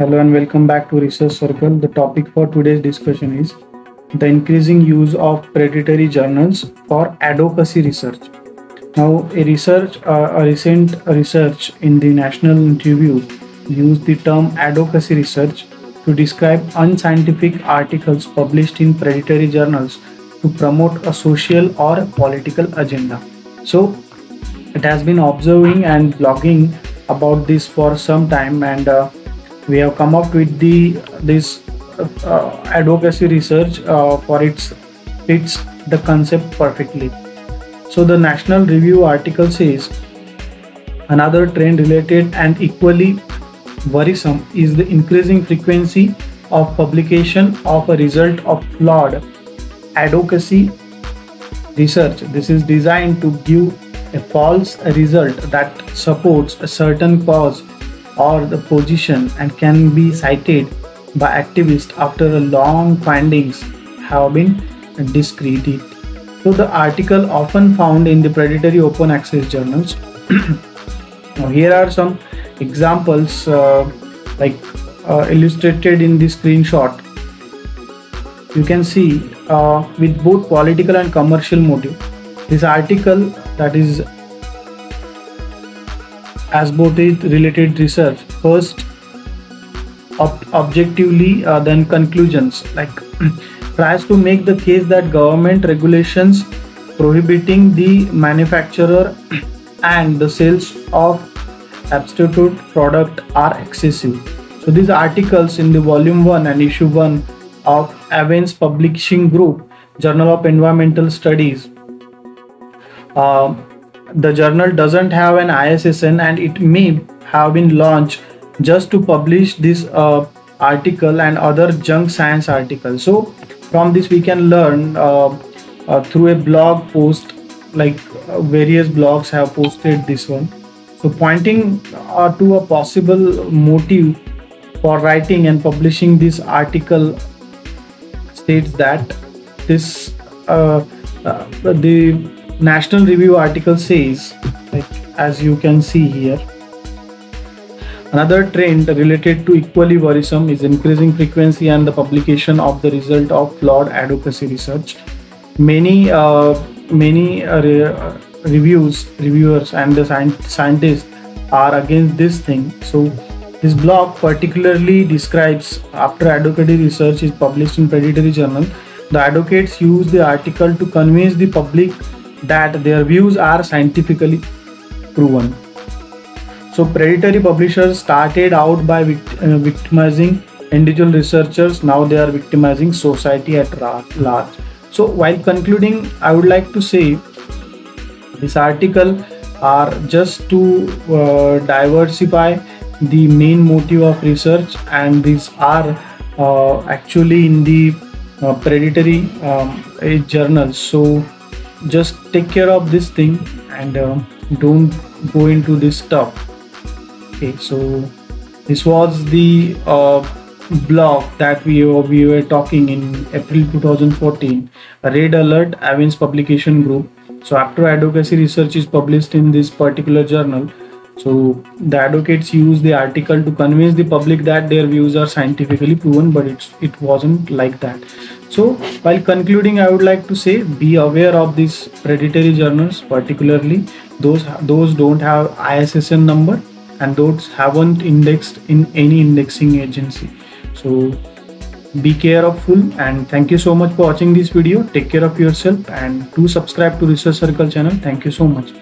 Hello and welcome back to Research Circle. The topic for today's discussion is the increasing use of predatory journals for advocacy research. Now, a recent research in the National Review used the term advocacy research to describe unscientific articles published in predatory journals to promote a social or political agenda. So, it has been observing and blogging about this for some time, and we have come up with this advocacy research for its fits the concept perfectly. So the National Review article says another trend related and equally worrisome is the increasing frequency of publication of a result of flawed advocacy research. This is designed to give a false result that supports a certain cause or the position and can be cited by activists after a long findings have been discredited. So the article often found in the predatory open access journals. Now here are some examples illustrated in the screenshot. You can see with both political and commercial motive. This article that is as both is related research first objectively then conclusions tries to make the case that government regulations prohibiting the manufacturer and the sales of substitute product are excessive. So these articles in the volume 1 and issue 1 of Avens Publishing Group Journal of Environmental Studies, the journal doesn't have an ISSN and it may have been launched just to publish this article and other junk science articles. So from this we can learn through a blog post, various blogs have posted this one. So pointing to a possible motive for writing and publishing this article states that this the National Review article says, as you can see here, another trend related to equally worrisome is increasing frequency and the publication of the result of flawed advocacy research. Many reviewers and the scientists are against this thing. So this blog particularly describes after advocacy research is published in predatory journal, the advocates use the article to convince the public that their views are scientifically proven. So predatory publishers started out by victimizing individual researchers. Now they are victimizing society at large. So while concluding, I would like to say this article are just to diversify the main motive of research, and these are actually in the predatory journals. So just take care of this thing and don't go into this stuff. Okay, so this was the blog that we were talking in April 2014, a red alert Avens Publication Group. So after advocacy research is published in this particular journal, so the advocates use the article to convince the public that their views are scientifically proven, but it wasn't like that. So while concluding, I would like to say be aware of these predatory journals, particularly those don't have ISSN number and those haven't indexed in any indexing agency. So be careful, and thank you so much for watching this video. Take care of yourself and do subscribe to Research Circle channel. Thank you so much.